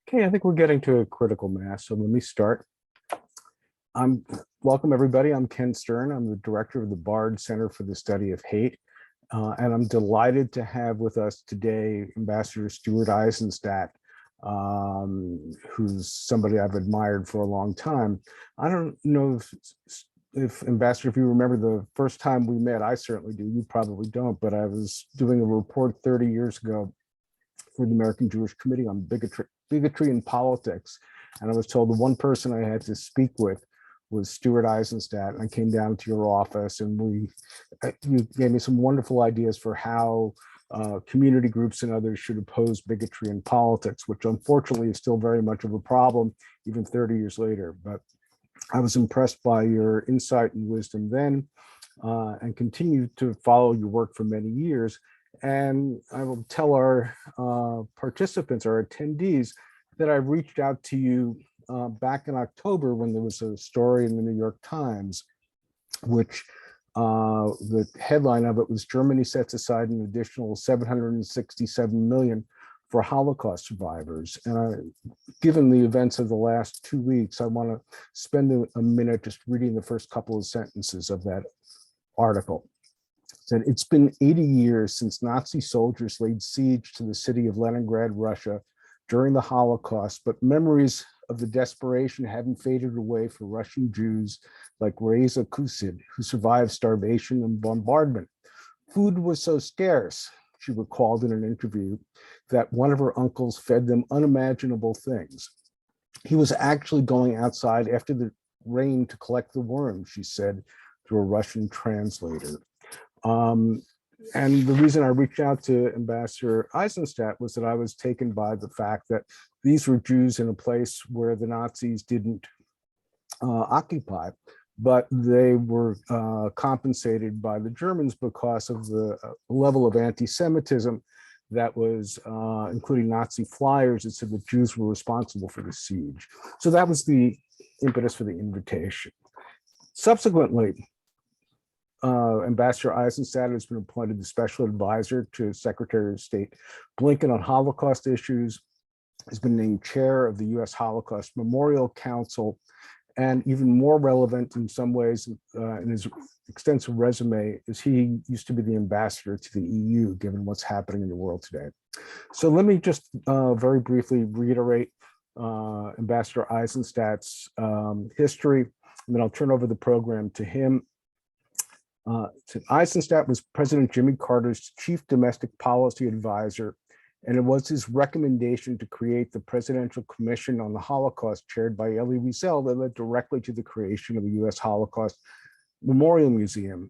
Okay, I think we're getting to a critical mass, so let me start. Welcome everybody. I'm Ken Stern. I'm the director of the Bard Center for the Study of Hate, and I'm delighted to have with us today Ambassador Stuart Eizenstat, who's somebody I've admired for a long time. I don't know if Ambassador, if you remember the first time we met. I certainly do. You probably don't, but I was doing a report 30 years ago for the American Jewish Committee on bigotry in politics. And I was told the one person I had to speak with was Stuart Eizenstat. And I came down to your office and you gave me some wonderful ideas for how community groups and others should oppose bigotry in politics, which unfortunately is still very much of a problem, even 30 years later. But I was impressed by your insight and wisdom then, and continue to follow your work for many years. And I will tell our participants, our attendees, that I reached out to you back in October when there was a story in the New York Times, which the headline of it was "Germany sets aside an additional 767 million for Holocaust survivors." And given the events of the last 2 weeks, I want to spend a minute just reading the first couple of sentences of that article. Said, "It's been 80 years since Nazi soldiers laid siege to the city of Leningrad, Russia during the Holocaust, but memories of the desperation haven't faded away for Russian Jews like Reza Kusid, who survived starvation and bombardment. Food was so scarce," she recalled in an interview, "that one of her uncles fed them unimaginable things. He was actually going outside after the rain to collect the worms," she said through a Russian translator. And the reason I reached out to Ambassador Eizenstat was that I was taken by the fact that these were Jews in a place where the Nazis didn't occupy, but they were compensated by the Germans because of the level of anti-Semitism that was, including Nazi flyers that said that Jews were responsible for the siege. So that was the impetus for the invitation. Subsequently, Ambassador Eizenstat has been appointed the special advisor to Secretary of State Blinken on Holocaust issues, has been named chair of the US Holocaust Memorial Council, and even more relevant in some ways in his extensive resume is he used to be the ambassador to the EU, given what's happening in the world today. So let me just very briefly reiterate Ambassador Eisenstat's history, and then I'll turn over the program to him. Eizenstat was President Jimmy Carter's chief domestic policy advisor, and it was his recommendation to create the Presidential Commission on the Holocaust, chaired by Elie Wiesel, that led directly to the creation of the US Holocaust Memorial Museum.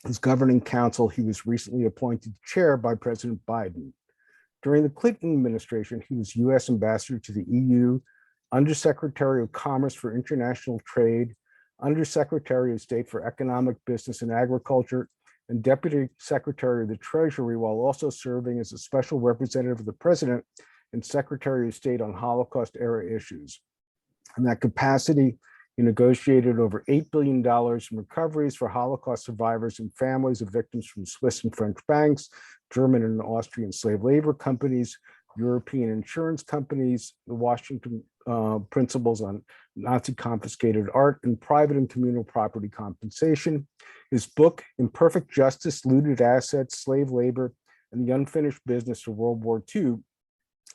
As governing council, he was recently appointed chair by President Biden. During the Clinton administration, he was US Ambassador to the EU, Undersecretary of Commerce for International Trade, Undersecretary of State for Economic Business and Agriculture, and Deputy Secretary of the Treasury, while also serving as a special representative of the President and Secretary of State on Holocaust-era issues. In that capacity, he negotiated over $8 billion in recoveries for Holocaust survivors and families of victims from Swiss and French banks, German and Austrian slave labor companies, European insurance companies, the Washington principles on Nazi confiscated art, and private and communal property compensation. His book, Imperfect Justice, Looted Assets, Slave Labor, and the Unfinished Business of World War II,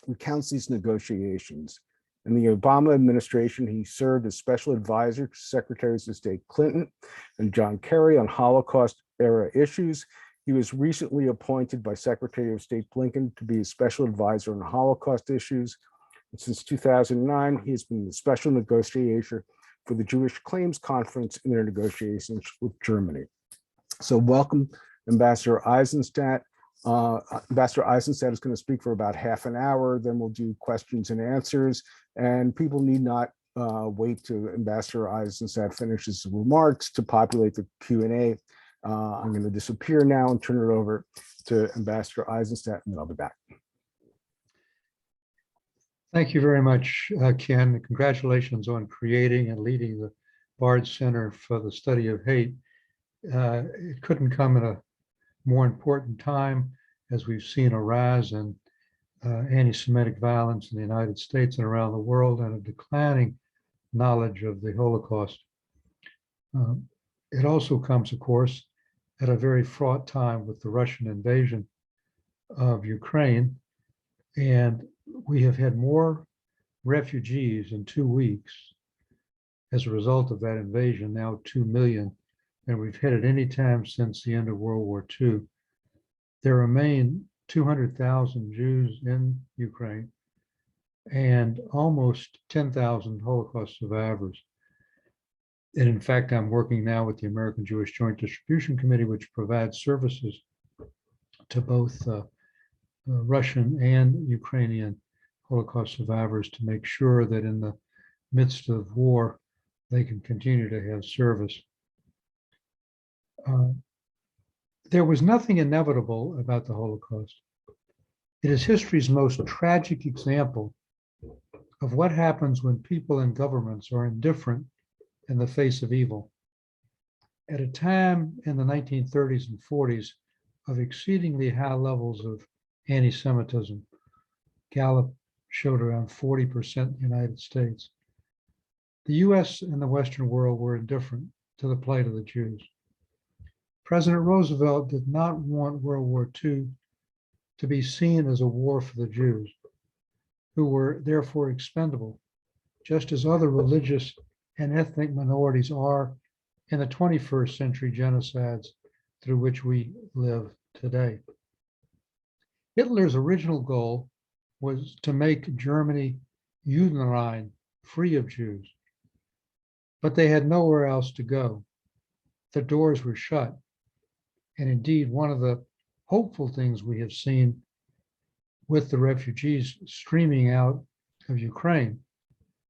recounts these negotiations. In the Obama administration, he served as special advisor to Secretaries of State Clinton and John Kerry on Holocaust-era issues. He was recently appointed by Secretary of State Blinken to be a special advisor on Holocaust issues. And since 2009, he has been the special negotiator for the Jewish Claims Conference in their negotiations with Germany. So welcome, Ambassador Eizenstat. Ambassador Eizenstat is going to speak for about half an hour, then we'll do questions and answers, and people need not wait till Ambassador Eizenstat finishes his remarks to populate the Q&A. I'm going to disappear now and turn it over to Ambassador Eizenstat, and then I'll be back. Thank you very much, Ken. Congratulations on creating and leading the Bard Center for the Study of Hate. It couldn't come at a more important time, as we've seen a rise in anti-Semitic violence in the United States and around the world, and a declining knowledge of the Holocaust. It also comes, of course, at a very fraught time with the Russian invasion of Ukraine. And we have had more refugees in 2 weeks as a result of that invasion, now 2 million, than we've had at any time since the end of World War II. There remain 200,000 Jews in Ukraine and almost 10,000 Holocaust survivors. And in fact, I'm working now with the American Jewish Joint Distribution Committee, which provides services to both Russian and Ukrainian Holocaust survivors to make sure that in the midst of war, they can continue to have service. There was nothing inevitable about the Holocaust. It is history's most tragic example of what happens when people and governments are indifferent in the face of evil. At a time in the 1930s and 40s of exceedingly high levels of anti-Semitism, Gallup showed around 40% in the United States, the US and the Western world were indifferent to the plight of the Jews. President Roosevelt did not want World War II to be seen as a war for the Jews, who were therefore expendable, just as other religious and ethnic minorities are in the 21st century genocides through which we live today. Hitler's original goal was to make Germany Judenrein, free of Jews, but they had nowhere else to go. The doors were shut. And indeed, one of the hopeful things we have seen with the refugees streaming out of Ukraine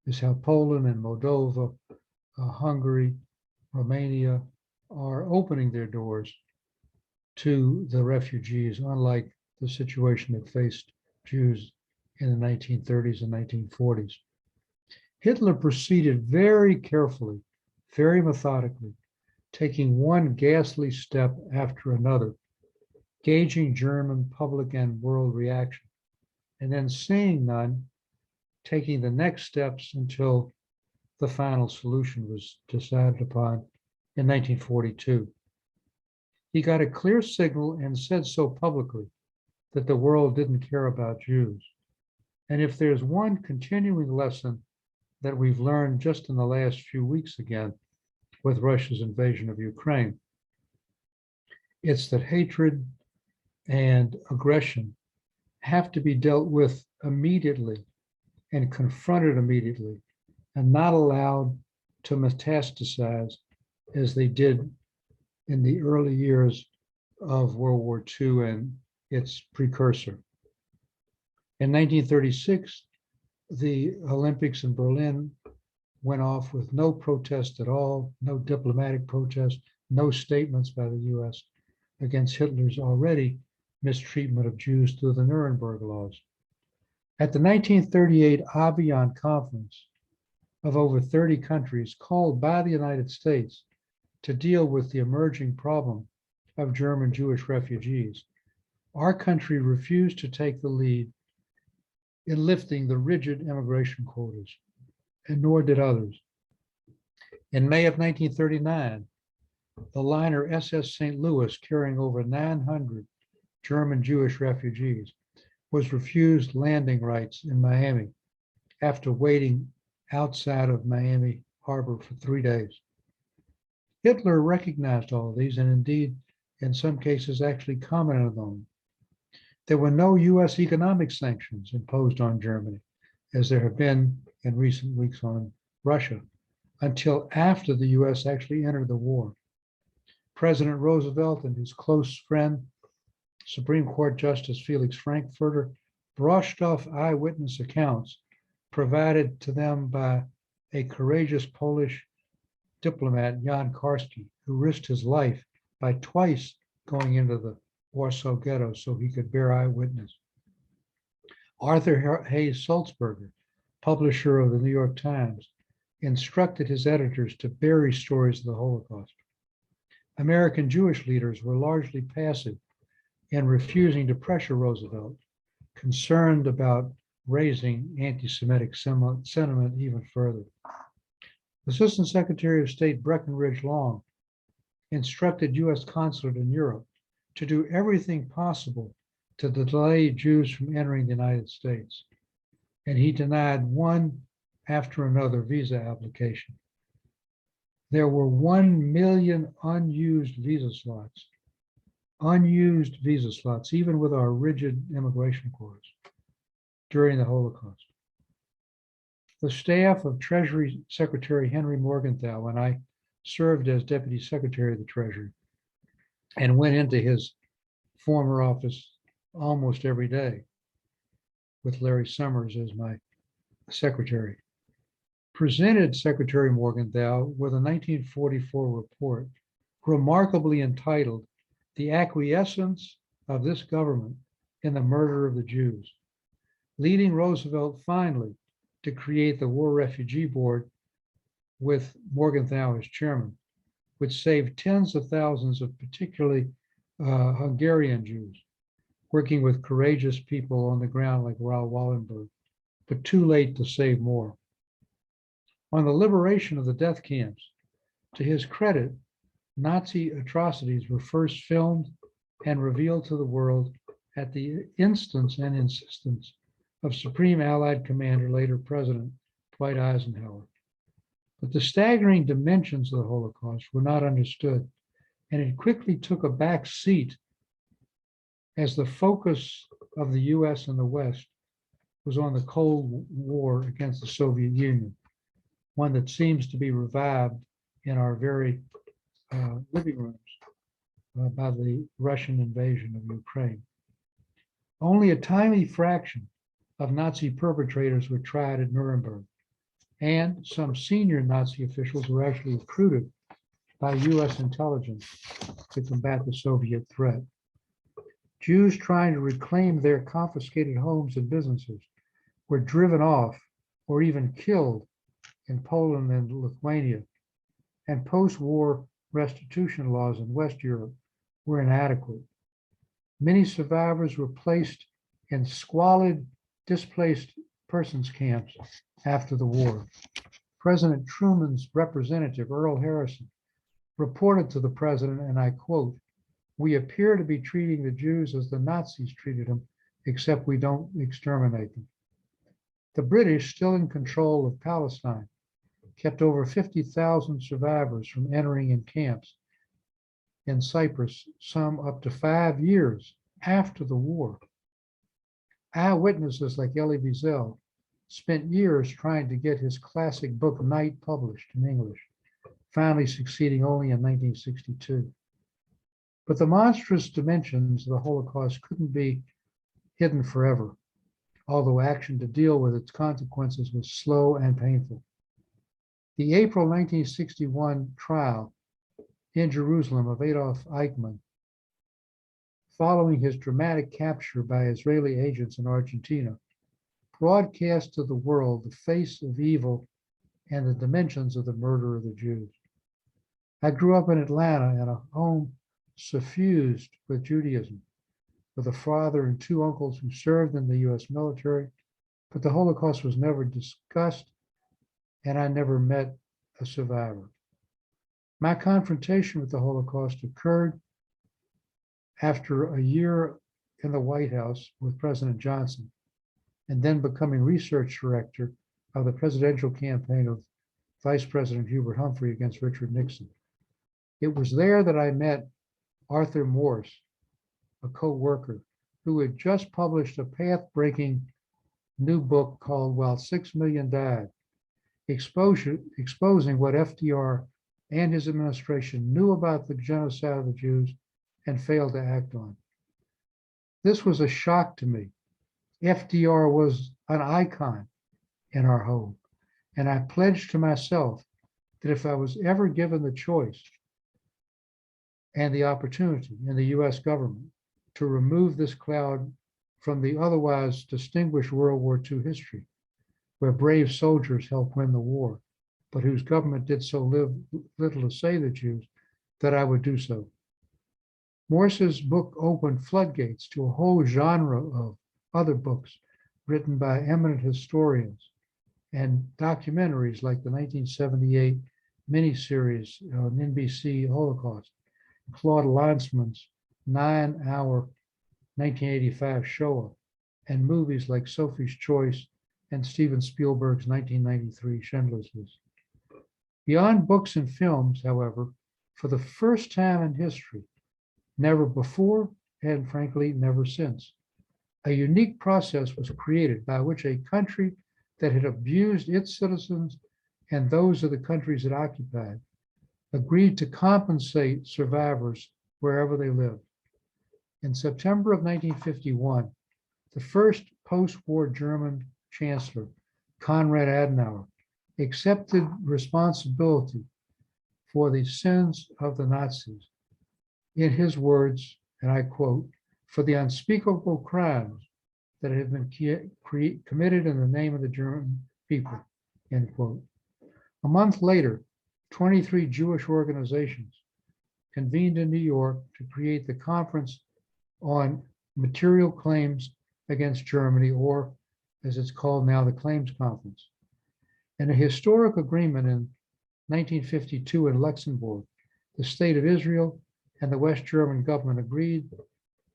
is how Poland and Moldova, Hungary, Romania are opening their doors to the refugees, unlike the situation that faced Jews in the 1930s and 1940s. Hitler proceeded very carefully, very methodically, taking one ghastly step after another, gauging German public and world reaction, and then seeing none, taking the next steps until the final solution was decided upon in 1942. He got a clear signal and said so publicly that the world didn't care about Jews. And if there's one continuing lesson that we've learned just in the last few weeks again, with Russia's invasion of Ukraine, it's that hatred and aggression have to be dealt with immediately and confronted immediately and not allowed to metastasize as they did in the early years of World War II and its precursor. In 1936, the Olympics in Berlin went off with no protest at all, no diplomatic protest, no statements by the US against Hitler's already mistreatment of Jews through the Nuremberg laws. At the 1938 Avian Conference of over 30 countries called by the United States to deal with the emerging problem of German Jewish refugees, our country refused to take the lead in lifting the rigid immigration quotas, and nor did others. In May of 1939, the liner SS St. Louis, carrying over 900 German Jewish refugees, was refused landing rights in Miami after waiting outside of Miami Harbor for 3 days. Hitler recognized all of these and indeed, in some cases, actually commented on them. There were no US economic sanctions imposed on Germany, as there have been in recent weeks on Russia, until after the US actually entered the war. President Roosevelt and his close friend, Supreme Court Justice Felix Frankfurter, brushed off eyewitness accounts provided to them by a courageous Polish diplomat, Jan Karski, who risked his life by twice going into the Warsaw Ghetto so he could bear eyewitness. Arthur Hayes Sulzberger, publisher of the New York Times, instructed his editors to bury stories of the Holocaust. American Jewish leaders were largely passive in refusing to pressure Roosevelt concerned about raising anti-Semitic sentiment even further. Assistant Secretary of State Breckinridge Long instructed U.S. consulate in Europe to do everything possible to delay Jews from entering the United States. And he denied one after another visa application. There were 1 million unused visa slots, even with our rigid immigration quotas during the Holocaust. The staff of Treasury Secretary Henry Morgenthau, when I served as Deputy Secretary of the Treasury and went into his former office almost every day with Larry Summers as my secretary, presented Secretary Morgenthau with a 1944 report remarkably entitled "The Acquiescence of This Government in the Murder of the Jews," leading Roosevelt finally to create the War Refugee Board with Morgenthau as chairman, which saved tens of thousands of particularly Hungarian Jews, working with courageous people on the ground like Raoul Wallenberg, but too late to save more. On the liberation of the death camps, to his credit, Nazi atrocities were first filmed and revealed to the world at the instance and insistence of Supreme Allied Commander, later President Dwight Eisenhower. But the staggering dimensions of the Holocaust were not understood, and it quickly took a back seat as the focus of the US and the West was on the Cold War against the Soviet Union, one that seems to be revived in our very living rooms by the Russian invasion of Ukraine. Only a tiny fraction of Nazi perpetrators were tried at Nuremberg, and some senior Nazi officials were actually recruited by US intelligence to combat the Soviet threat. Jews trying to reclaim their confiscated homes and businesses were driven off or even killed in Poland and Lithuania, and post-war restitution laws in West Europe were inadequate. Many survivors were placed in squalid, displaced persons camps after the war. President Truman's representative, Earl Harrison, reported to the president, and I quote, "We appear to be treating the Jews as the Nazis treated them, except we don't exterminate them." The British, still in control of Palestine, kept over 50,000 survivors from entering in camps in Cyprus, some up to 5 years after the war. Eyewitnesses like Elie Wiesel spent years trying to get his classic book Night published in English, finally succeeding only in 1962. But the monstrous dimensions of the Holocaust couldn't be hidden forever, although action to deal with its consequences was slow and painful. The April 1961 trial in Jerusalem of Adolf Eichmann, following his dramatic capture by Israeli agents in Argentina, broadcast to the world the face of evil and the dimensions of the murder of the Jews. I grew up in Atlanta in a home suffused with Judaism, with a father and 2 uncles who served in the US military, but the Holocaust was never discussed, and I never met a survivor. My confrontation with the Holocaust occurred after a year in the White House with President Johnson, and then becoming research director of the presidential campaign of Vice President Hubert Humphrey against Richard Nixon. It was there that I met Arthur Morse, a co-worker who had just published a path-breaking new book called While 6 Million Died, exposing what FDR and his administration knew about the genocide of the Jews and failed to act on. This was a shock to me. FDR was an icon in our home, and I pledged to myself that if I was ever given the choice and the opportunity in the US government to remove this cloud from the otherwise distinguished World War II history, where brave soldiers helped win the war, but whose government did so little to save the Jews, that I would do so. Morse's book opened floodgates to a whole genre of other books written by eminent historians and documentaries like the 1978 miniseries on NBC Holocaust, Claude Lanzmann's 9-hour 1985 Shoah, and movies like Sophie's Choice and Steven Spielberg's 1993 Schindler's List. Beyond books and films, however, for the first time in history, never before and frankly never since, a unique process was created by which a country that had abused its citizens and those of the countries it occupied agreed to compensate survivors wherever they lived. In September of 1951, the first post-war German chancellor, Konrad Adenauer, accepted responsibility for the sins of the Nazis. In his words, and I quote, "for the unspeakable crimes that have been committed in the name of the German people," end quote. A month later, 23 Jewish organizations convened in New York to create the Conference on Material Claims Against Germany, or as it's called now, the Claims Conference. In a historic agreement in 1952 in Luxembourg, the State of Israel and the West German government agreed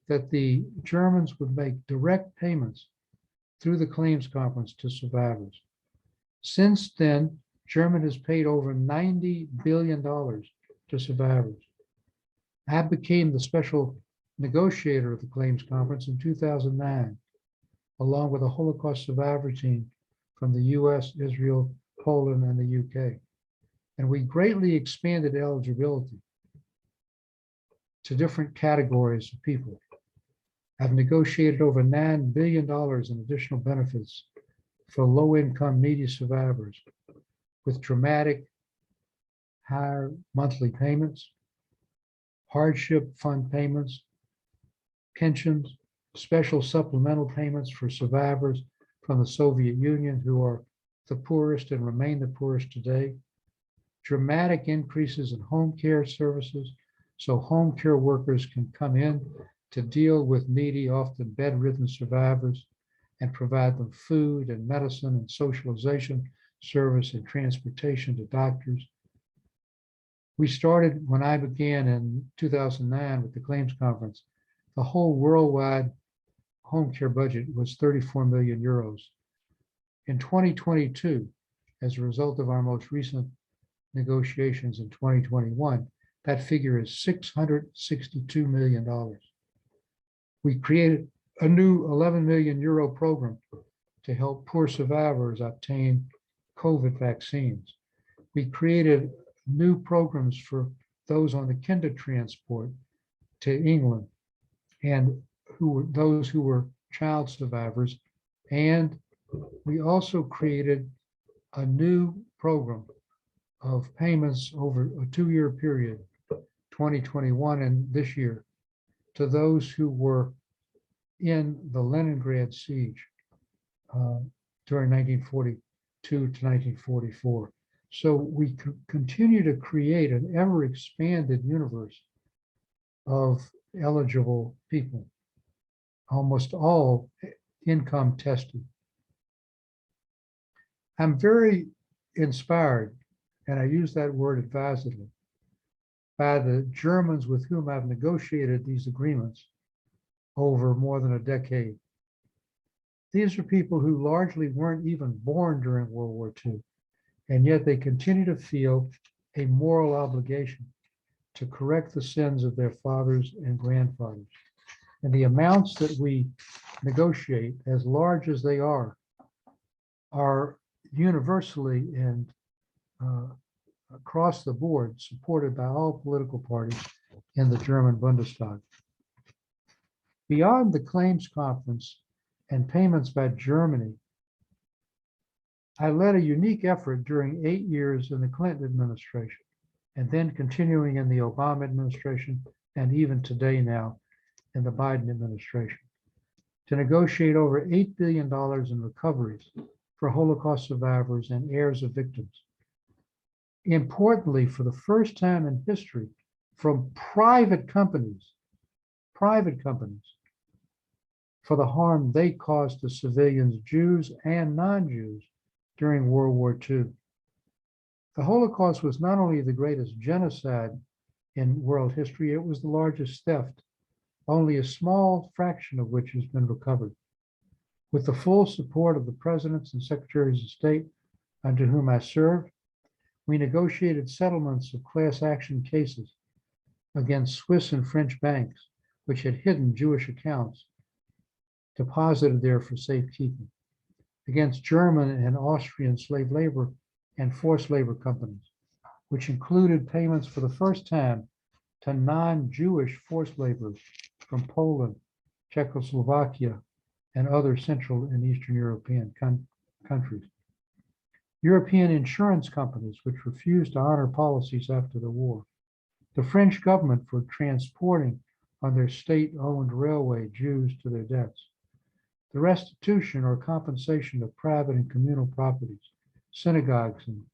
that the Germans would make direct payments through the Claims Conference to survivors. Since then, Germany has paid over $90 billion to survivors. I became the special negotiator of the Claims Conference in 2009, along with a Holocaust survivor team from the US, Israel, Poland, and the UK. And we greatly expanded eligibility to different categories of people. I've negotiated over $9 billion in additional benefits for low-income needy survivors with dramatic higher monthly payments, hardship fund payments, pensions, special supplemental payments for survivors from the Soviet Union who are the poorest and remain the poorest today, dramatic increases in home care services so home care workers can come in to deal with needy, often bedridden survivors and provide them food and medicine and socialization service and transportation to doctors. We started when I began in 2009 with the Claims Conference. The whole worldwide home care budget was 34 million euros. In 2022, as a result of our most recent negotiations in 2021, that figure is $662 million. We created a new 11 million euro program to help poor survivors obtain COVID vaccines. We created new programs for those on the kinder transport to England and those who were child survivors. And we also created a new program of payments over a 2-year period, 2021 and this year, to those who were in the Leningrad siege during 1942 to 1944. So we continue to create an ever expanded universe of eligible people, almost all income tested. I'm very inspired, and I use that word advisedly, by the Germans with whom I've negotiated these agreements over more than a decade. These are people who largely weren't even born during World War II, and yet they continue to feel a moral obligation to correct the sins of their fathers and grandfathers. And the amounts that we negotiate, as large as they are universally and across the board supported by all political parties in the German Bundestag. Beyond the Claims Conference and payments by Germany, I led a unique effort during 8 years in the Clinton administration, and then continuing in the Obama administration, and even today now in the Biden administration, to negotiate over $8 billion in recoveries for Holocaust survivors and heirs of victims. Importantly, for the first time in history, from private companies for the harm they caused to civilians, Jews and non-Jews, during World War II. The Holocaust was not only the greatest genocide in world history, it was the largest theft, only a small fraction of which has been recovered. With the full support of the presidents and secretaries of state under whom I served, we negotiated settlements of class action cases against Swiss and French banks, which had hidden Jewish accounts deposited there for safekeeping, against German and Austrian slave labor and forced labor companies, which included payments for the first time to non-Jewish forced laborers from Poland, Czechoslovakia, and other Central and Eastern European countries. European insurance companies, which refused to honor policies after the war. The French government for transporting on their state-owned railway Jews to their deaths. The restitution or compensation of private and communal properties, synagogues and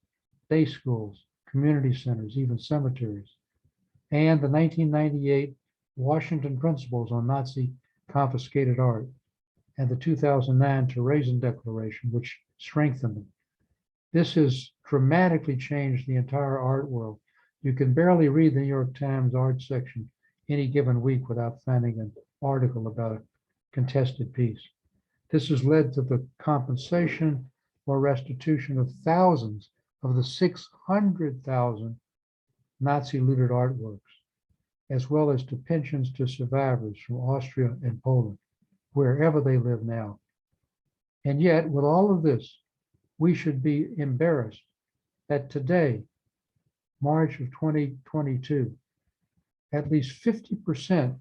day schools, community centers, even cemeteries. And the 1998 Washington Principles on Nazi confiscated art, and the 2009 Terezin Declaration, which strengthened them. This has dramatically changed the entire art world. You can barely read the New York Times art section any given week without finding an article about a contested piece. This has led to the compensation or restitution of thousands of the 600,000 Nazi looted artworks, as well as to pensions to survivors from Austria and Poland, wherever they live now. And yet, with all of this, we should be embarrassed that today, March of 2022, at least 50%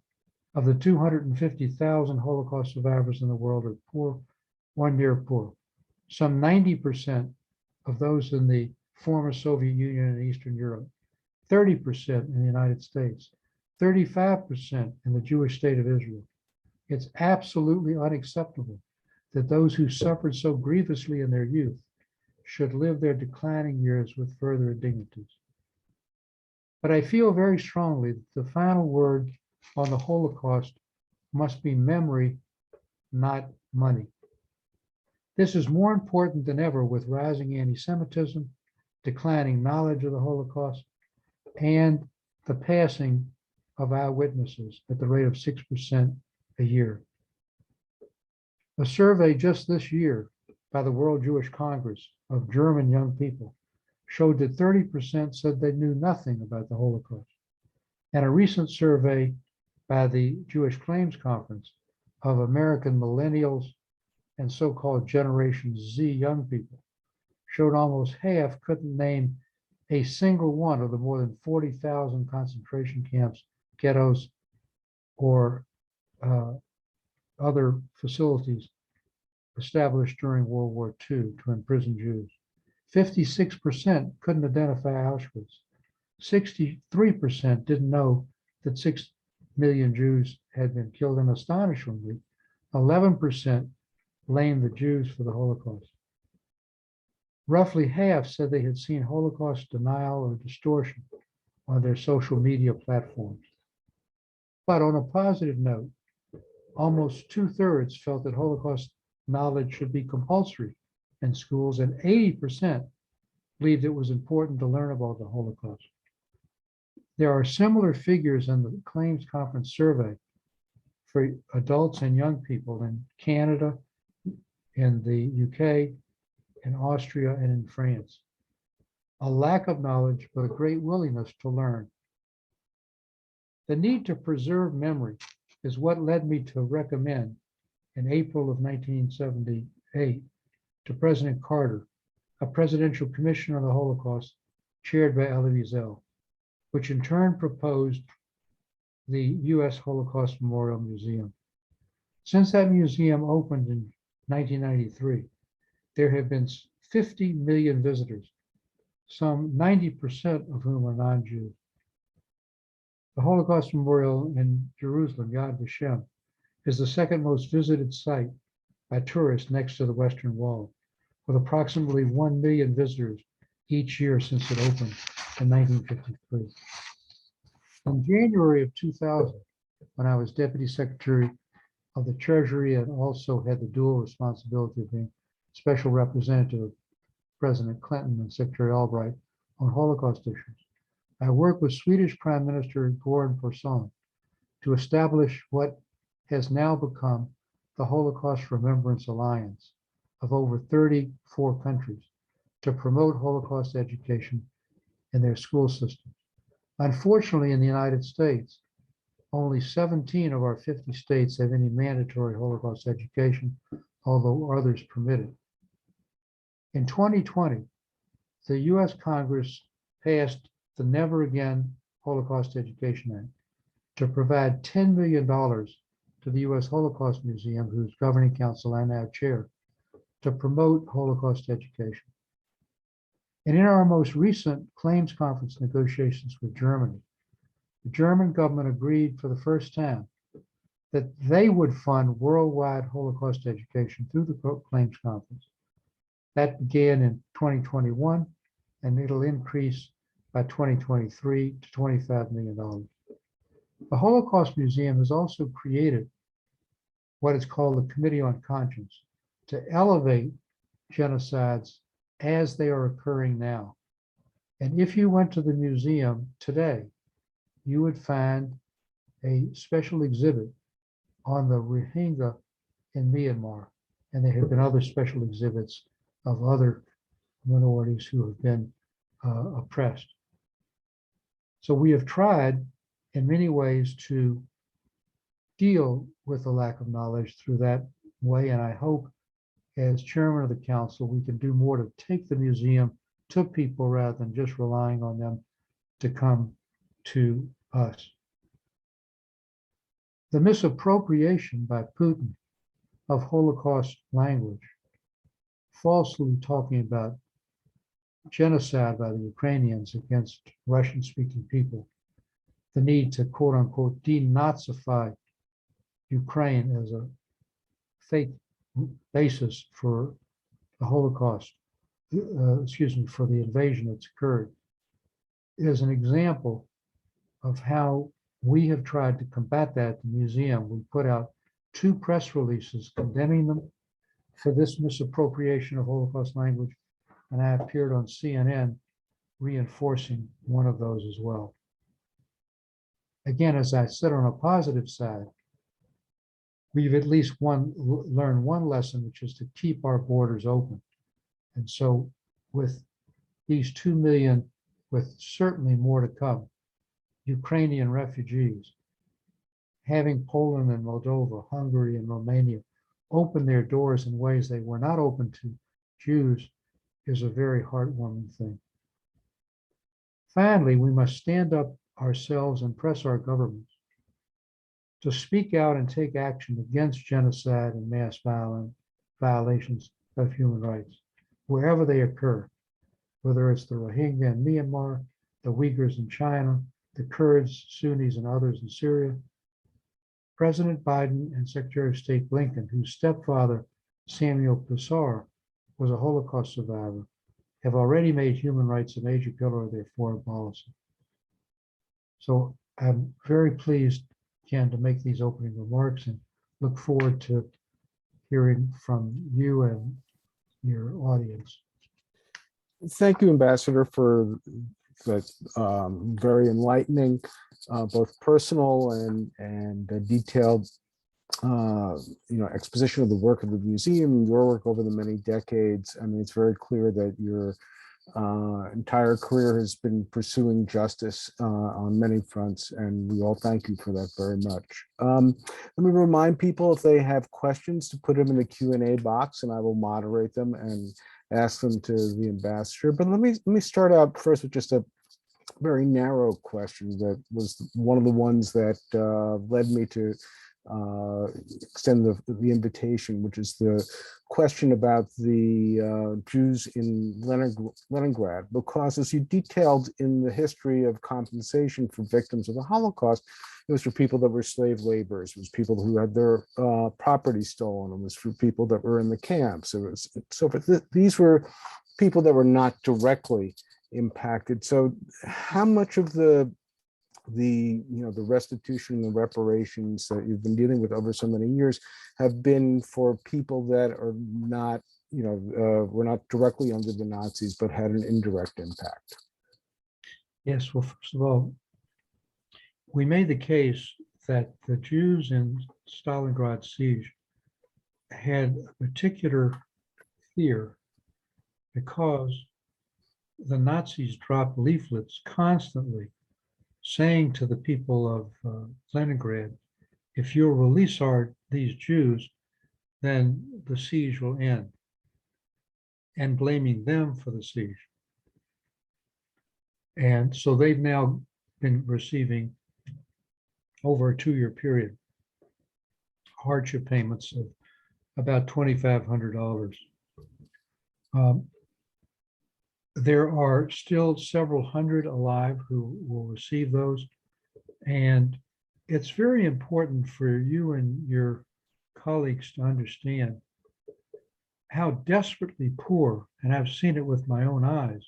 of the 250,000 Holocaust survivors in the world are poor or near poor. Some 90% of those in the former Soviet Union and Eastern Europe, 30% in the United States, 35% in the Jewish state of Israel. It's absolutely unacceptable that those who suffered so grievously in their youth should live their declining years with further indignities. But I feel very strongly that the final word on the Holocaust must be memory, not money. This is more important than ever with rising anti-Semitism, declining knowledge of the Holocaust, and the passing of eyewitnesses at the rate of 6% a year. A survey just this year by the World Jewish Congress of German young people showed that 30% said they knew nothing about the Holocaust. And a recent survey by the Jewish Claims Conference of American millennials and so-called Generation Z young people showed almost half couldn't name a single one of the more than 40,000 concentration camps, ghettos, or other facilities established during World War II to imprison Jews. 56% couldn't identify Auschwitz. 63% didn't know that 6 million Jews had been killed, and astonishingly, 11% blamed the Jews for the Holocaust. Roughly half said they had seen Holocaust denial or distortion on their social media platforms. But on a positive note, almost 2/3 felt that Holocaust knowledge should be compulsory in schools, and 80% believed it was important to learn about the Holocaust. There are similar figures in the Claims Conference survey for adults and young people in Canada, in the UK, in Austria, and in France. A lack of knowledge, but a great willingness to learn. The need to preserve memory is what led me to recommend in April of 1978 to President Carter, a presidential commission on the Holocaust chaired by Elie Wiesel, which in turn proposed the US Holocaust Memorial Museum. Since that museum opened in 1993, there have been 50 million visitors, some 90% of whom are non-Jews. The Holocaust Memorial in Jerusalem, Yad Vashem, is the second most visited site by tourists next to the Western Wall, with approximately 1 million visitors each year since it opened in 1953. In January of 2000, when I was Deputy Secretary of the Treasury and also had the dual responsibility of being special representative of President Clinton and Secretary Albright on Holocaust issues. I worked with Swedish Prime Minister Göran Persson to establish what has now become the Holocaust Remembrance Alliance of over 34 countries to promote Holocaust education in their school systems. Unfortunately, in the United States, only 17 of our 50 states have any mandatory Holocaust education, although others permit it. In 2020, the US Congress passed the Never Again Holocaust Education Act to provide $10 million to the US Holocaust Museum, whose governing council I now chair, to promote Holocaust education. And in our most recent claims conference negotiations with Germany, the German government agreed for the first time that they would fund worldwide Holocaust education through the claims conference. That began in 2021, and it'll increase by 2023 to $25 million. The Holocaust Museum has also created what is called the Committee on Conscience to elevate genocides as they are occurring now. And if you went to the museum today, you would find a special exhibit on the Rohingya in Myanmar. And there have been other special exhibits of other minorities who have been oppressed. So we have tried in many ways to deal with the lack of knowledge through that way. And I hope as chairman of the council, we can do more to take the museum to people rather than just relying on them to come to us. The misappropriation by Putin of Holocaust language, falsely talking about genocide by the Ukrainians against Russian-speaking people, the need to quote unquote denazify Ukraine as a fake basis for the Holocaust, for the invasion that's occurred, is an example of how we have tried to combat that at the museum. We put out 2 press releases condemning them for this misappropriation of Holocaust language, and I appeared on CNN reinforcing one of those as well. Again, as I said, on a positive side, we've at least learned one lesson, which is to keep our borders open. And so with these 2 million, with certainly more to come, Ukrainian refugees, having Poland and Moldova, Hungary and Romania open their doors in ways they were not open to Jews is a very heartwarming thing. Finally, we must stand up ourselves and press our governments to speak out and take action against genocide and mass violations of human rights, wherever they occur, whether it's the Rohingya in Myanmar, the Uyghurs in China, the Kurds, Sunnis, and others in Syria. President Biden and Secretary of State Blinken, whose stepfather, Samuel Pisar, was a Holocaust survivor, have already made human rights a major pillar of their foreign policy. So I'm very pleased, Ken, to make these opening remarks and look forward to hearing from you and your audience. Thank you, Ambassador, for that very enlightening, both personal and detailed, exposition of the work of the museum, your work over the many decades. I mean, it's very clear that your entire career has been pursuing justice on many fronts, and we all thank you for that very much. Let me remind people, if they have questions, to put them in the Q&A box, and I will moderate them and ask them to the ambassador. But let me start out first with just a very narrow question that was one of the ones that led me to extend the invitation, which is the question about the Jews in Leningrad, because as you detailed in the history of compensation for victims of the Holocaust, it was for people that were slave laborers, it was people who had their property stolen, it was for people that were in the camps. These were people that were not directly impacted. So how much of the the restitution and the reparations that you've been dealing with over so many years have been for people that are not, were not directly under the Nazis, but had an indirect impact. Yes, well, first of all, we made the case that the Jews in Stalingrad siege had a particular fear because the Nazis dropped leaflets constantly saying to the people of Leningrad, if you'll release these Jews, then the siege will end, and blaming them for the siege. And so they've now been receiving, over a 2-year period, hardship payments of about $2,500. There are still several hundred alive who will receive those. And it's very important for you and your colleagues to understand how desperately poor, and I've seen it with my own eyes,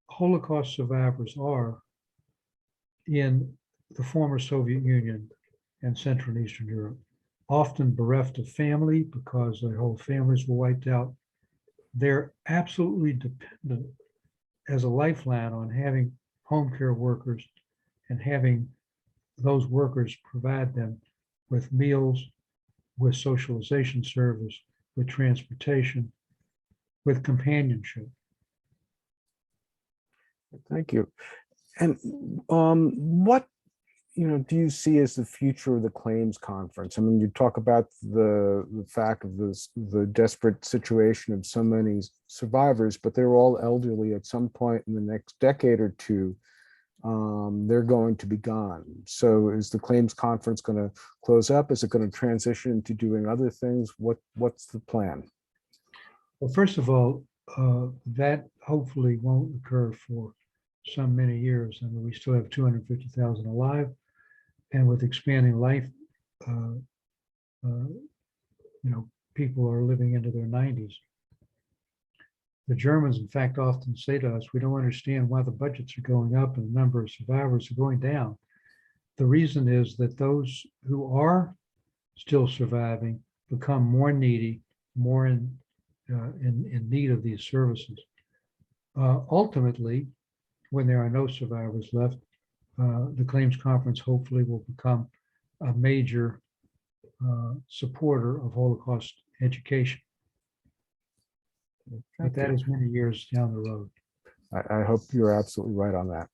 Holocaust survivors are in the former Soviet Union and Central and Eastern Europe, often bereft of family because their whole families were wiped out. They're absolutely dependent as a lifeline on having home care workers and having those workers provide them with meals, with socialization service, with transportation, with companionship. Thank you. And what do you see as the future of the claims conference? I mean, you talk about the fact of the desperate situation of so many survivors, but they're all elderly. At some point in the next decade or two, they're going to be gone. So is the claims conference going to close up? Is it going to transition into doing other things? What's the plan? Well, first of all, that hopefully won't occur for some many years. I mean, we still have 250,000 alive, and with expanding life, people are living into their 90s. The Germans, in fact, often say to us, we don't understand why the budgets are going up and the number of survivors are going down. The reason is that those who are still surviving become more needy, more in need of these services. Ultimately, when there are no survivors left, the claims conference hopefully will become a major supporter of Holocaust education. But that is many years down the road. I hope you're absolutely right on that.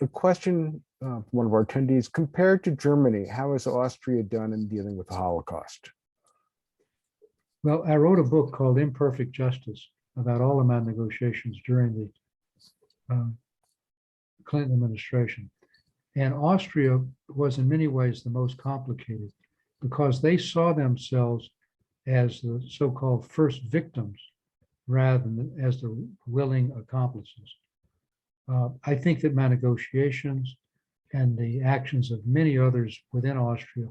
A question from one of our attendees: compared to Germany, how has Austria done in dealing with the Holocaust? Well, I wrote a book called Imperfect Justice about all of my negotiations during the Clinton administration. And Austria was in many ways the most complicated because they saw themselves as the so-called first victims rather than as the willing accomplices. I think that my negotiations and the actions of many others within Austria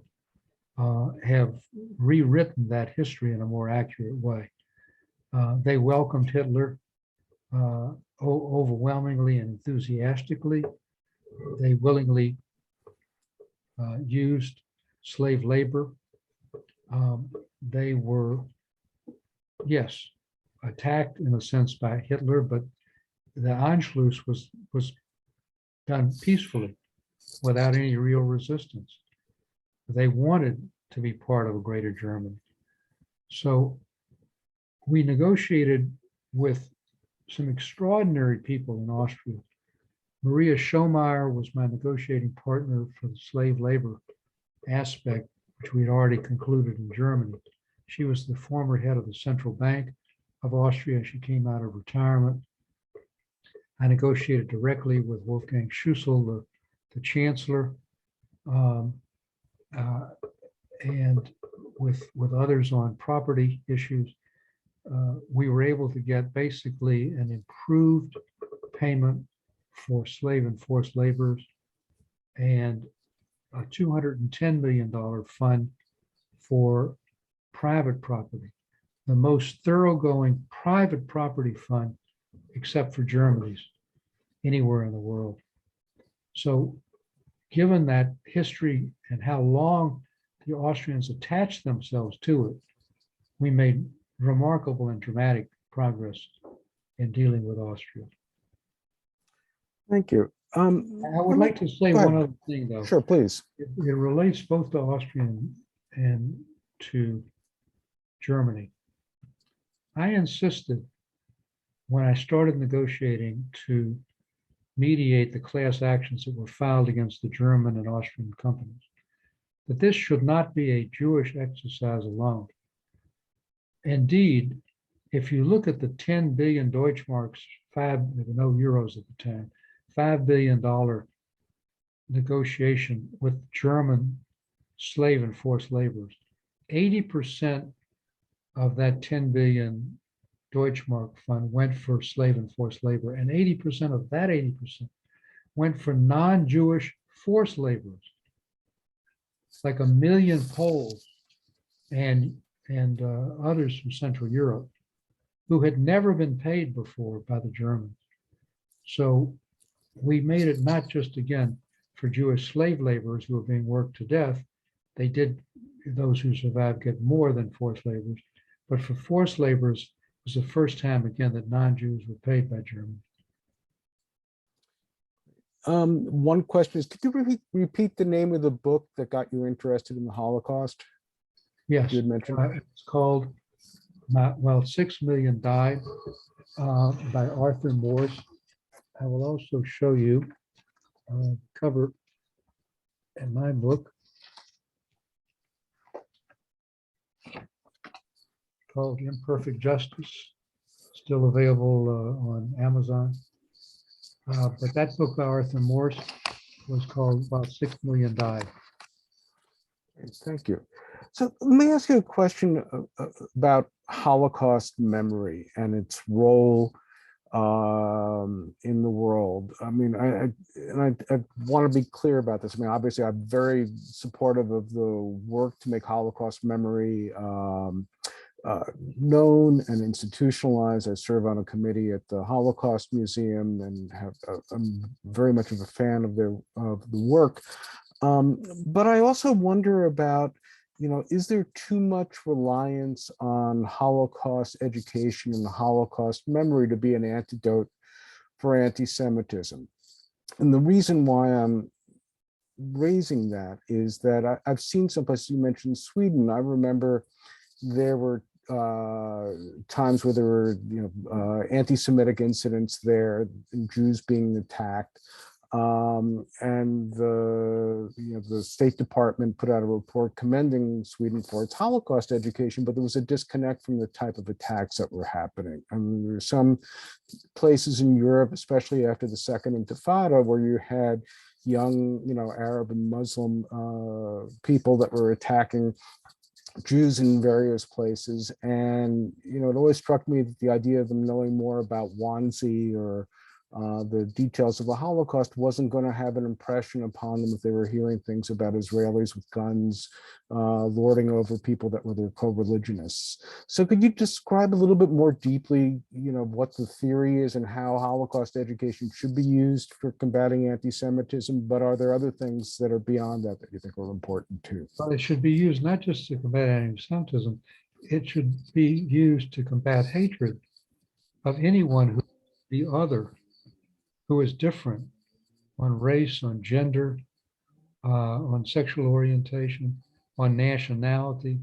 have rewritten that history in a more accurate way. They welcomed Hitler overwhelmingly and enthusiastically. They willingly used slave labor. They were, yes, attacked in a sense by Hitler, but the Anschluss was done peacefully without any real resistance. They wanted to be part of a greater Germany. So we negotiated with some extraordinary people in Austria. Maria Schomeyer was my negotiating partner for the slave labor aspect, which we had already concluded in Germany. She was the former head of the Central Bank of Austria. She came out of retirement. I negotiated directly with Wolfgang Schüssel, the chancellor, and with others on property issues. We were able to get basically an improved payment for slave and forced laborers and a $210 million fund for private property, the most thoroughgoing private property fund except for Germany's anywhere in the world. So given that history and how long the Austrians attached themselves to it, we made remarkable and dramatic progress in dealing with Austria. Thank you. I would like to say go ahead. one other thing, though. Sure, please. It relates both to Austria and to Germany. I insisted when I started negotiating to mediate the class actions that were filed against the German and Austrian companies, that this should not be a Jewish exercise alone. Indeed, if you look at the 10 billion Deutschmarks, there were no euros at the time, $5 billion negotiation with German slave and forced laborers, 80% of that 10 billion Deutschmark fund went for slave and forced labor, and 80% of that 80% went for non-Jewish forced laborers, like 1 million Poles and others from Central Europe who had never been paid before by the Germans. So we made it not just, again, for Jewish slave laborers who were being worked to death. They did, those who survived get more than forced laborers, but for forced laborers, it was the first time, again, that non-Jews were paid by Germany. One question is, could you repeat the name of the book that got you interested in the Holocaust? Yes, You had mentioned. It's called, 6 Million Died by Arthur Morse. I will also show you cover in my book called Imperfect Justice, still available on Amazon. But that book by Arthur Morse was called About 6 Million Died. Thank you. So let me ask you a question about Holocaust memory and its role in the world. I mean, I want to be clear about this. I mean, obviously, I'm very supportive of the work to make Holocaust memory known and institutionalized. I serve on a committee at the Holocaust Museum and I'm very much of a fan of the work. But I also wonder about, is there too much reliance on Holocaust education and Holocaust memory to be an antidote for anti-Semitism? And the reason why I'm raising that is that I've seen some places. You mentioned Sweden. I remember there were times where there were anti-Semitic incidents there, Jews being attacked. And the State Department put out a report commending Sweden for its Holocaust education, but there was a disconnect from the type of attacks that were happening. I mean, there were some places in Europe, especially after the Second Intifada, where you had young, Arab and Muslim people that were attacking Jews in various places. And, it always struck me that the idea of them knowing more about Wannsee or the details of the Holocaust wasn't going to have an impression upon them if they were hearing things about Israelis with guns lording over people that were their co-religionists. So could you describe a little bit more deeply, what the theory is and how Holocaust education should be used for combating anti-Semitism? But are there other things that are beyond that you think are important too? Well, it should be used not just to combat anti-Semitism, it should be used to combat hatred of anyone who is the other, who is different on race, on gender, on sexual orientation, on nationality.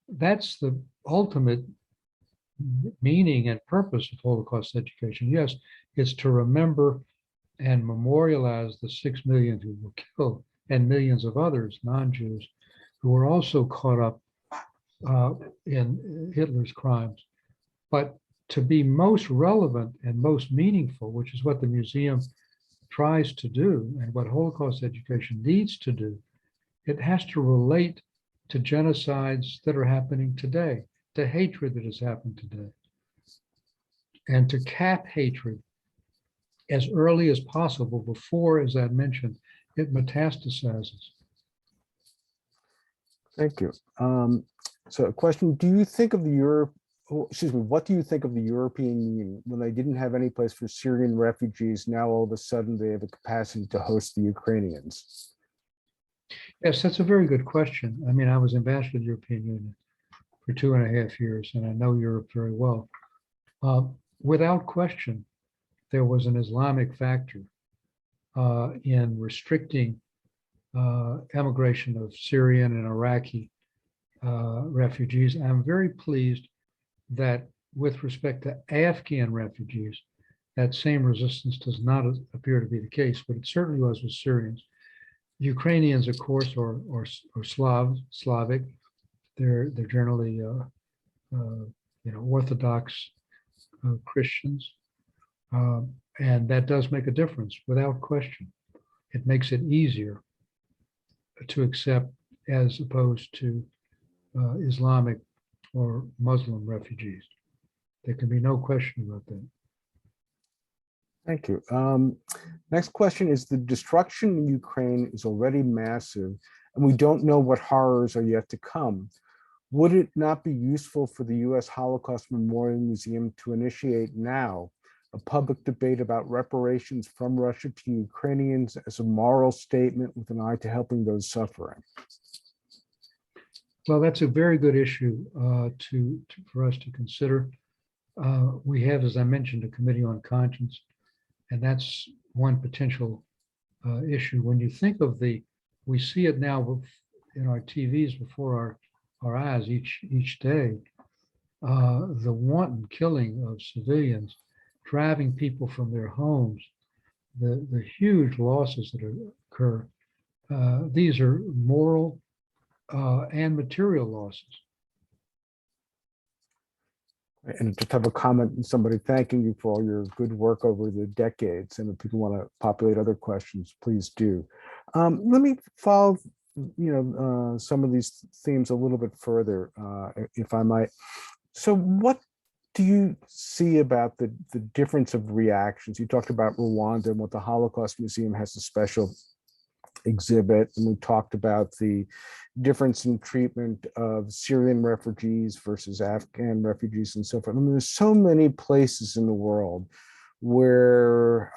That's the ultimate meaning and purpose of Holocaust education. Yes, it's to remember and memorialize the 6 million who were killed and millions of others, non-Jews, who were also caught up in Hitler's crimes. But to be most relevant and most meaningful, which is what the museum tries to do and what Holocaust education needs to do, it has to relate to genocides that are happening today, to hatred that has happened today, and to cap hatred as early as possible before, as I mentioned, it metastasizes. Thank you. So a question, do you think of the excuse me, what do you think of the European Union when they didn't have any place for Syrian refugees? Now all of a sudden they have a capacity to host the Ukrainians. Yes, that's a very good question. I mean, I was ambassador to the European Union for 2.5 years, and I know Europe very well. Without question, there was an Islamic factor in restricting emigration of Syrian and Iraqi refugees. I'm very pleased that with respect to Afghan refugees, that same resistance does not appear to be the case, but it certainly was with Syrians. Ukrainians, of course, or Slavic. They're generally Orthodox Christians, and that does make a difference without question. It makes it easier to accept as opposed to Islamic or Muslim refugees. There can be no question about that. Thank you. Next question is, the destruction in Ukraine is already massive, and we don't know what horrors are yet to come. Would it not be useful for the US Holocaust Memorial Museum to initiate now a public debate about reparations from Russia to Ukrainians as a moral statement with an eye to helping those suffering? Well, that's a very good issue for us to consider. We have, as I mentioned, a committee on conscience, and that's one potential issue. When you think of we see it now in our TVs before our eyes each day, the wanton killing of civilians, driving people from their homes, the huge losses that occur. These are moral and material losses. And just have a comment and somebody thanking you for all your good work over the decades. And if people want to populate other questions, please do. Let me follow, some of these themes a little bit further, if I might. So what do you see about the difference of reactions? You talked about Rwanda and what the Holocaust Museum has a special exhibit, and we talked about the difference in treatment of Syrian refugees versus Afghan refugees and so forth. I mean, there's so many places in the world where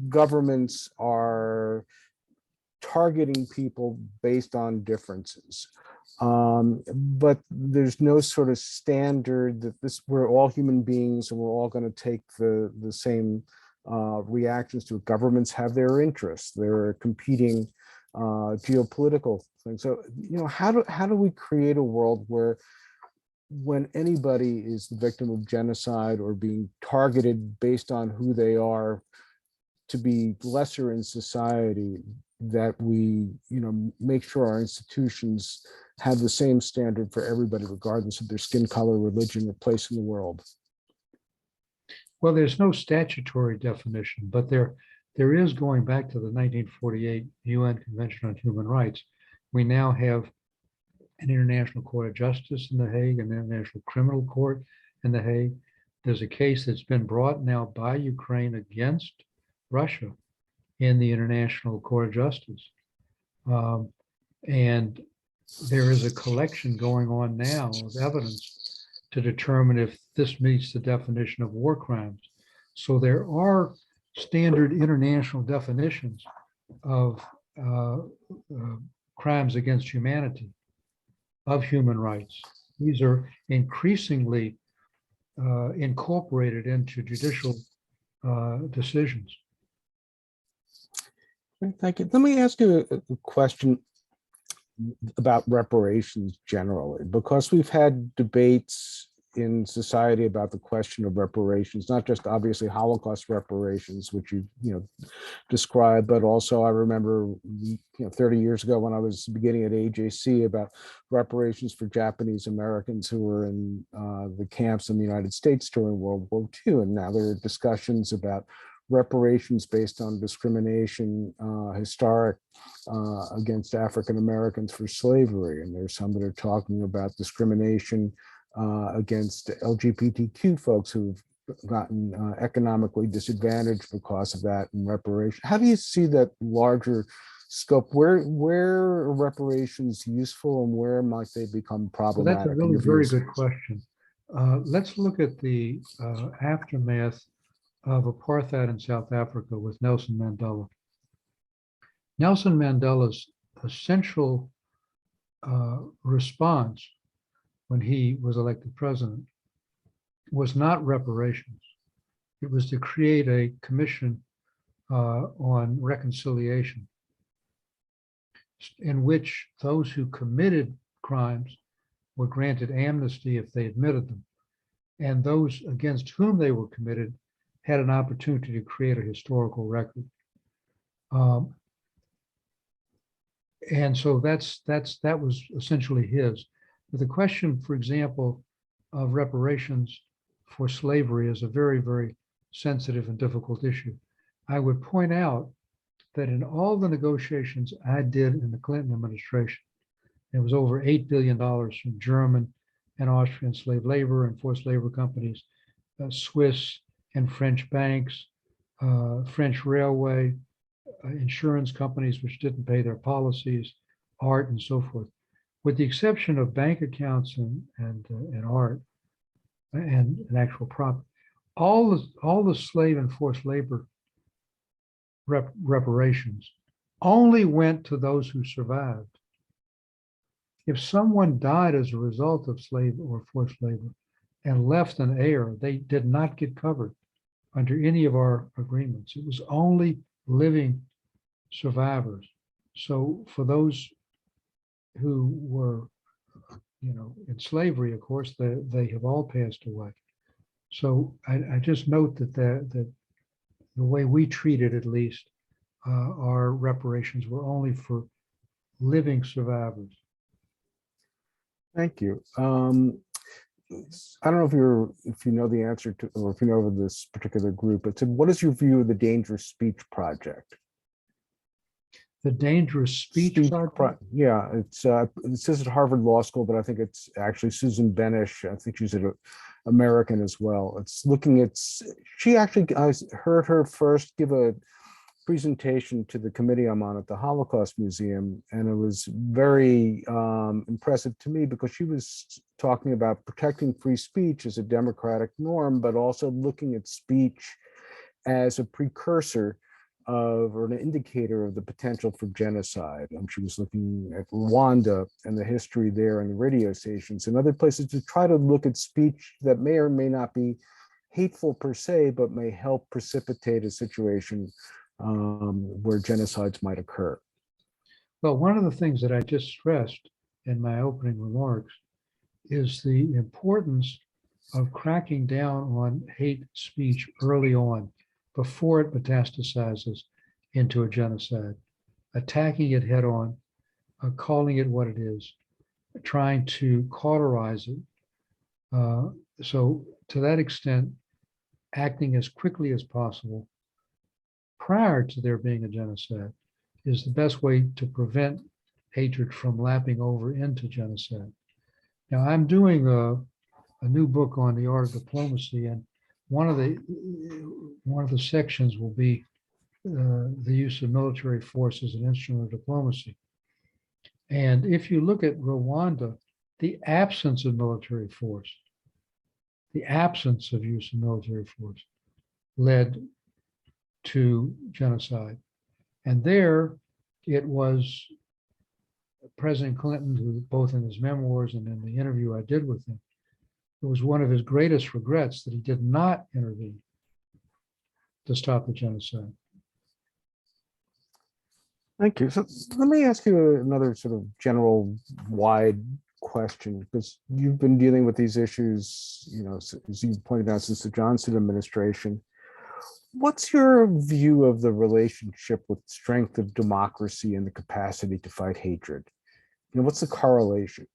governments are targeting people based on differences. But there's no sort of standard that we're all human beings and we're all going to take the same reactions to it. Governments have their interests. There are competing geopolitical things. So, how do we create a world where when anybody is the victim of genocide or being targeted based on who they are to be lesser in society, that we, make sure our institutions have the same standard for everybody, regardless of their skin color, religion, or place in the world? Well, there's no statutory definition, but there is, going back to the 1948 UN Convention on Human Rights. We now have an International Court of Justice in The Hague, an International Criminal Court in The Hague. There's a case that's been brought now by Ukraine against Russia in the International Court of Justice. And there is a collection going on now of evidence to determine if this meets the definition of war crimes. So there are standard international definitions of crimes against humanity, of human rights. These are increasingly incorporated into judicial decisions. Thank you. Let me ask you a question about reparations generally, because we've had debates in society about the question of reparations, not just obviously Holocaust reparations, which you described, but also I remember 30 years ago when I was beginning at AJC about reparations for Japanese Americans who were in the camps in the United States during World War II, and now there are discussions about reparations based on discrimination, historic, against African Americans for slavery. And there's some that are talking about discrimination against LGBTQ folks who've gotten economically disadvantaged because of that, and reparation. How do you see that larger scope? Where are reparations useful and where might they become problematic? Well, that's a really very good question. let's look at the aftermath of apartheid in South Africa with Nelson Mandela. Nelson Mandela's essential response when he was elected president was not reparations. It was to create a commission on reconciliation, in which those who committed crimes were granted amnesty if they admitted them, and those against whom they were committed had an opportunity to create a historical record. And so that was essentially his. But the question, for example, of reparations for slavery is a very, very sensitive and difficult issue. I would point out that in all the negotiations I did in the Clinton administration, it was over $8 billion from German and Austrian slave labor and forced labor companies, Swiss and French banks, French railway, insurance companies which didn't pay their policies, art and so forth. With the exception of bank accounts and art and actual property, all the slave and forced labor reparations only went to those who survived. If someone died as a result of slave or forced labor and left an heir, they did not get covered under any of our agreements. It was only living survivors. So for those who were, in slavery, of course, they have all passed away. So I just note that the way we treated, at least, our reparations were only for living survivors. Thank you. I don't know if you know the answer to, or if you know of this particular group, but what is your view of the Dangerous Speech Project? The Dangerous Speech Project? Yeah, it says at Harvard Law School, but I think it's actually Susan Benish. I think she's an American as well. It's looking at, I heard her first give a presentation to the committee I'm on at the Holocaust Museum, and it was very impressive to me because she was talking about protecting free speech as a democratic norm, but also looking at speech as a precursor of, or an indicator of, the potential for genocide. She was looking at Rwanda and the history there and the radio stations and other places to try to look at speech that may or may not be hateful per se, but may help precipitate a situation where genocides might occur. Well, one of the things that I just stressed in my opening remarks is the importance of cracking down on hate speech early on, before it metastasizes into a genocide, attacking it head on, calling it what it is, trying to cauterize it. So to that extent, acting as quickly as possible prior to there being a genocide is the best way to prevent hatred from lapping over into genocide. Now, I'm doing a new book on the art of diplomacy, and one of the sections will be the use of military force as an instrument of diplomacy. And if you look at Rwanda, the absence of military force, the absence of use of military force led to genocide. And there it was President Clinton, who both in his memoirs and in the interview I did with him, it was one of his greatest regrets that he did not intervene to stop the genocide. Thank you. So let me ask you another sort of general wide question, because you've been dealing with these issues, as you pointed out, since the Johnson administration. What's your view of the relationship with strength of democracy and the capacity to fight hatred? What's the correlation?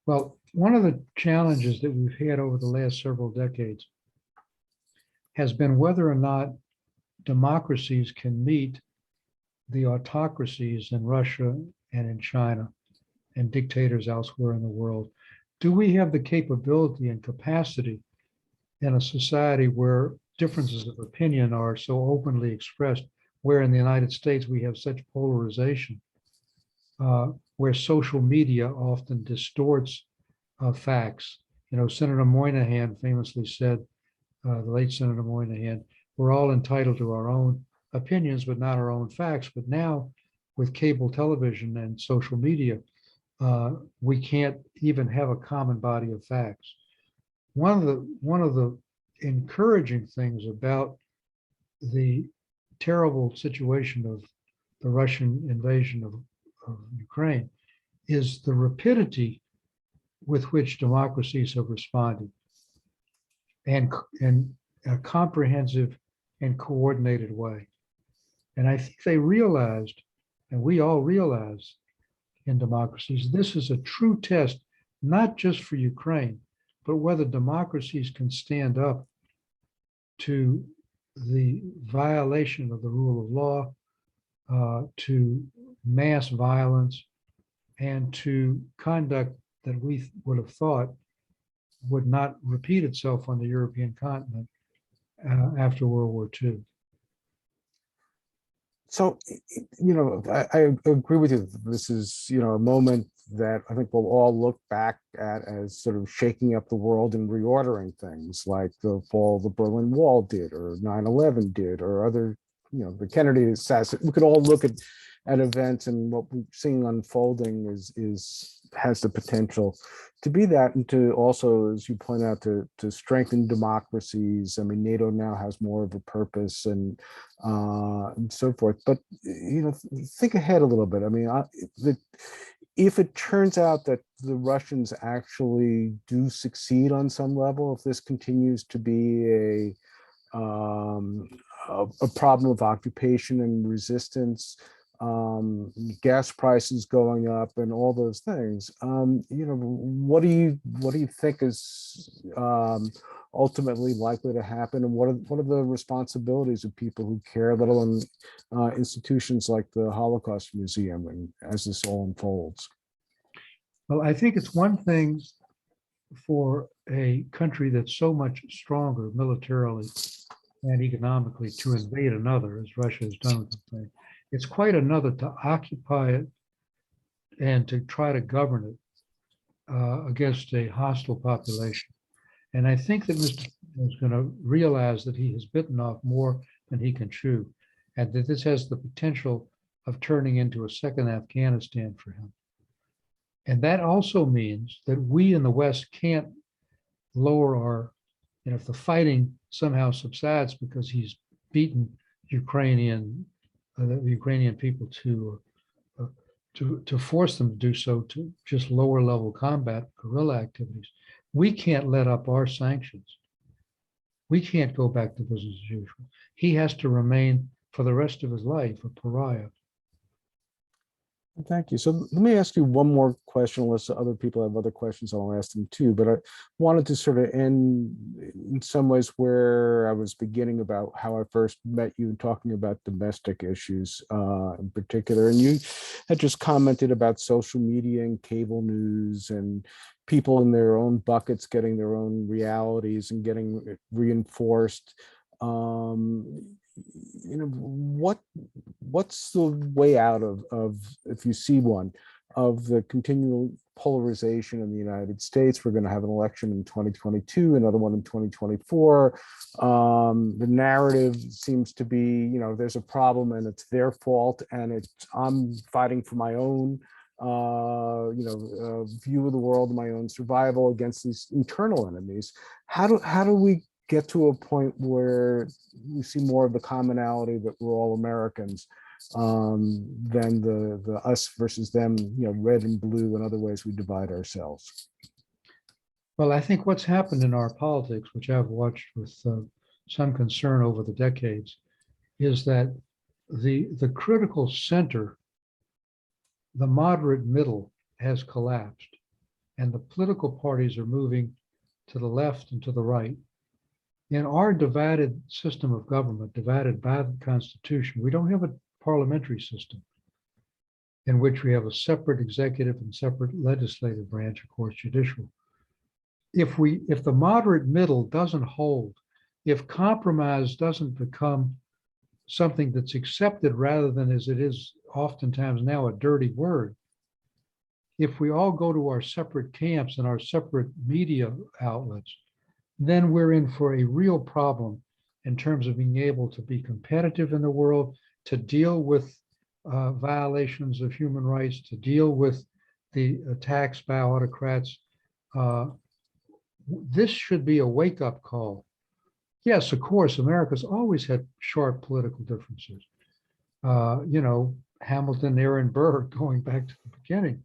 Well, one of the challenges that we've had over the last several decades has been whether or not democracies can meet the autocracies in Russia and in China and dictators elsewhere in the world. Do we have the capability and capacity in a society where differences of opinion are so openly expressed, where in the United States we have such polarization, where social media often distorts facts Senator Moynihan famously said, the late Senator Moynihan, we're all entitled to our own opinions, but not our own facts. But now with cable television and social media, we can't even have a common body of facts. One of the encouraging things about the terrible situation of the Russian invasion of Ukraine is the rapidity with which democracies have responded, and in a comprehensive and coordinated way. And I think they realized, and we all realize in democracies, this is a true test, not just for Ukraine, but whether democracies can stand up to the violation of the rule of law, to mass violence, and to conduct that we would have thought would not repeat itself on the European continent after World War II. So, I agree with you. This is, a moment that I think we'll all look back at as sort of shaking up the world and reordering things like the fall of the Berlin Wall did, or 9/11 did, or other, the Kennedy assassination. We could all look at events, and what we're seeing unfolding has the potential to be that, and to also, as you point out, to strengthen democracies. I mean, NATO now has more of a purpose, and so forth. But think ahead a little bit. I mean, if it turns out that the Russians actually do succeed on some level, if this continues to be a problem of occupation and resistance, gas prices going up, and all those things, what do you think is ultimately likely to happen, and what are the responsibilities of people who care, let alone institutions like the Holocaust Museum, and as this all unfolds? Well, I think it's one thing for a country that's so much stronger militarily and economically to invade another, as Russia has done with Ukraine. It's quite another to occupy it and to try to govern it against a hostile population. And I think that Mr. Putin is going to realize that he has bitten off more than he can chew, and that this has the potential of turning into a second Afghanistan for him. And that also means that we in the West can't lower our, if the fighting somehow subsides because he's beaten the Ukrainian people to force them to do so, to just lower level combat, guerrilla activities, we can't let up our sanctions. We can't go back to business as usual. He has to remain for the rest of his life a pariah. Thank you. So let me ask you one more question, unless other people have other questions, I'll ask them too. But I wanted to sort of end in some ways where I was beginning, about how I first met you, talking about domestic issues in particular. And you had just commented about social media and cable news, and people in their own buckets getting their own realities and getting reinforced. What's the way out of, if you see one, of the continual polarization in the United States? We're going to have an election in 2022, another one in 2024. The narrative seems to be, there's a problem and it's their fault, and I'm fighting for my own view of the world, my own survival against these internal enemies. How do we get to a point where we see more of the commonality that we're all Americans, than the us versus them, red and blue, and other ways we divide ourselves? Well, I think what's happened in our politics, which I've watched with some concern over the decades, is that the critical center, the moderate middle, has collapsed, and the political parties are moving to the left and to the right. In our divided system of government, divided by the Constitution, we don't have a parliamentary system in which we have a separate executive and separate legislative branch, of course, judicial. If the moderate middle doesn't hold, if compromise doesn't become something that's accepted rather than, as it is oftentimes now, a dirty word, if we all go to our separate camps and our separate media outlets, then we're in for a real problem in terms of being able to be competitive in the world, to deal with violations of human rights, to deal with the attacks by autocrats. This should be a wake-up call. Yes, of course, America's always had sharp political differences. Hamilton, Aaron Burr, going back to the beginning.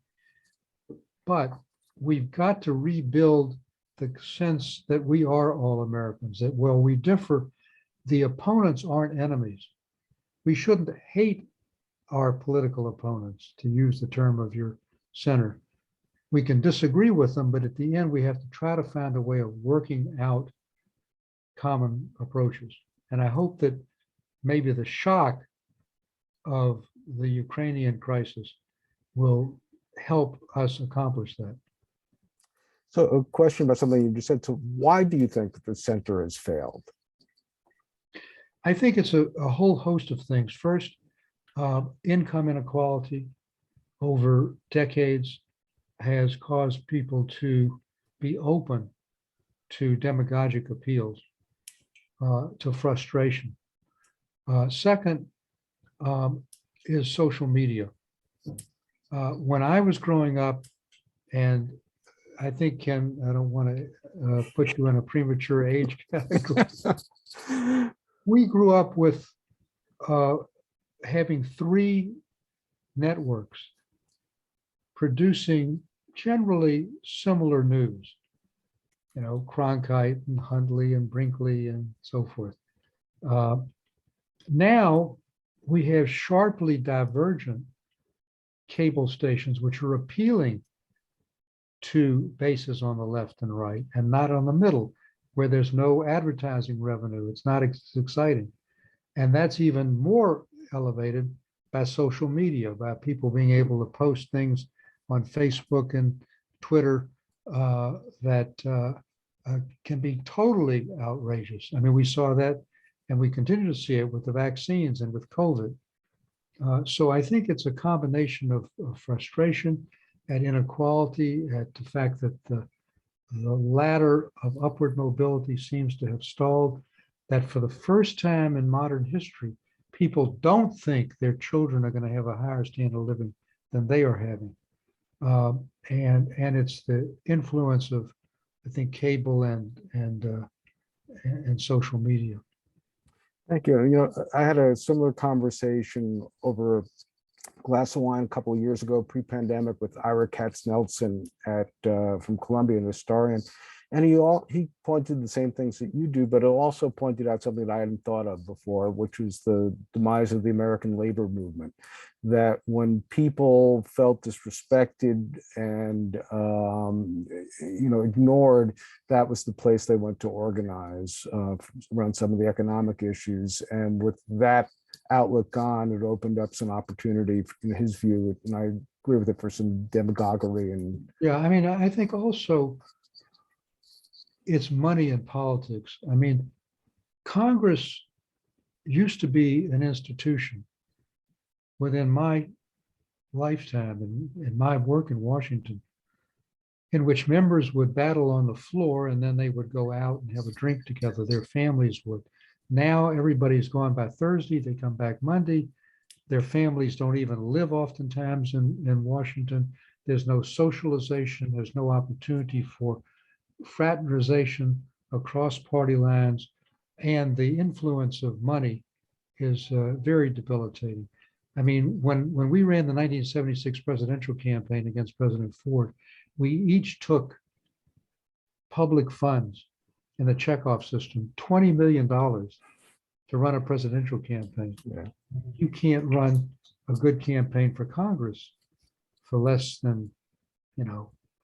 But we've got to rebuild the sense that we are all Americans, that while we differ, the opponents aren't enemies. We shouldn't hate our political opponents, to use the term of your center. We can disagree with them, but at the end, we have to try to find a way of working out common approaches. And I hope that maybe the shock of the Ukrainian crisis will help us accomplish that. So a question about something you just said. So why do you think that the center has failed? I think it's a whole host of things. First, income inequality over decades has caused people to be open to demagogic appeals, to frustration. Second is social media. When I was growing up, and I think, Ken, I don't want to put you in a premature age category. We grew up with having 3 networks producing generally similar news, Cronkite and Hundley and Brinkley and so forth. Now we have sharply divergent cable stations, which are appealing to bases on the left and right and not on the middle, where there's no advertising revenue. It's not exciting. And that's even more elevated by social media, by people being able to post things on Facebook and Twitter that can be totally outrageous. I mean, we saw that, and we continue to see it with the vaccines and with COVID. So I think it's a combination of frustration and inequality, at the fact that the ladder of upward mobility seems to have stalled, that for the first time in modern history, people don't think their children are going to have a higher standard of living than they are having. And it's the influence of, I think, cable and social media. Thank you. I had a similar conversation over a glass of wine a couple of years ago, pre-pandemic, with Ira Katz-Nelson from Columbia, an historian. And he pointed the same things that you do, but it also pointed out something that I hadn't thought of before, which was the demise of the American labor movement. That when people felt disrespected and ignored, that was the place they went to organize around some of the economic issues. And with that outlook gone, it opened up some opportunity, in his view, and I agree with it, for some demagoguery. And yeah, I mean, I think also it's money in politics. I mean, Congress used to be an institution within my lifetime and in my work in Washington, in which members would battle on the floor and then they would go out and have a drink together. Their families would. Now everybody's gone by Thursday, they come back Monday. Their families don't even live oftentimes in Washington. There's no socialization, there's no opportunity for fraternization across party lines, and the influence of money is very debilitating. I mean, when we ran the 1976 presidential campaign against President Ford, we each took public funds in the checkoff system, $20 million to run a presidential campaign. yeah. You can't run a good campaign for Congress for less than,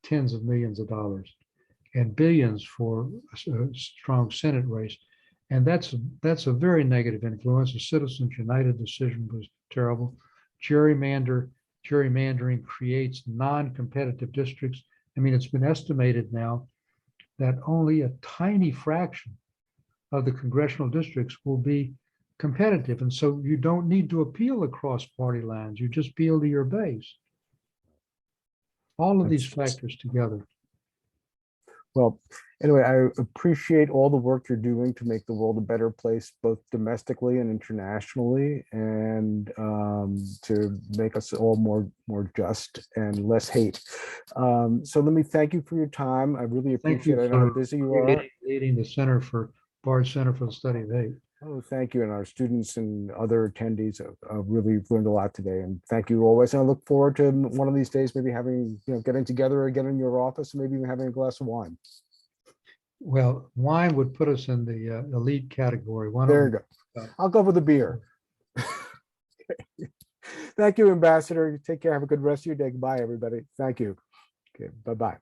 tens of millions of dollars, and billions for a strong Senate race. And that's a very negative influence. The Citizens United decision was terrible. Gerrymandering creates non-competitive districts. I mean, it's been estimated now that only a tiny fraction of the congressional districts will be competitive. And so you don't need to appeal across party lines. You just appeal to your base. All of these That's- factors together. Well, anyway, I appreciate all the work you're doing to make the world a better place, both domestically and internationally, and to make us all more just and less hate. So let me thank you for your time. I really Thank appreciate you it. I know how for busy you are. leading the Center for Bard Center for the Study of Hate. Oh, thank you. And our students and other attendees have really learned a lot today. And thank you always. And I look forward to one of these days, maybe having, getting together again in your office, and maybe even having a glass of wine. Well, wine would put us in the elite category. Why There don't you go. I'll go with a beer. Thank you, Ambassador. Take care. Have a good rest of your day. Goodbye, everybody. Thank you. Okay, bye-bye.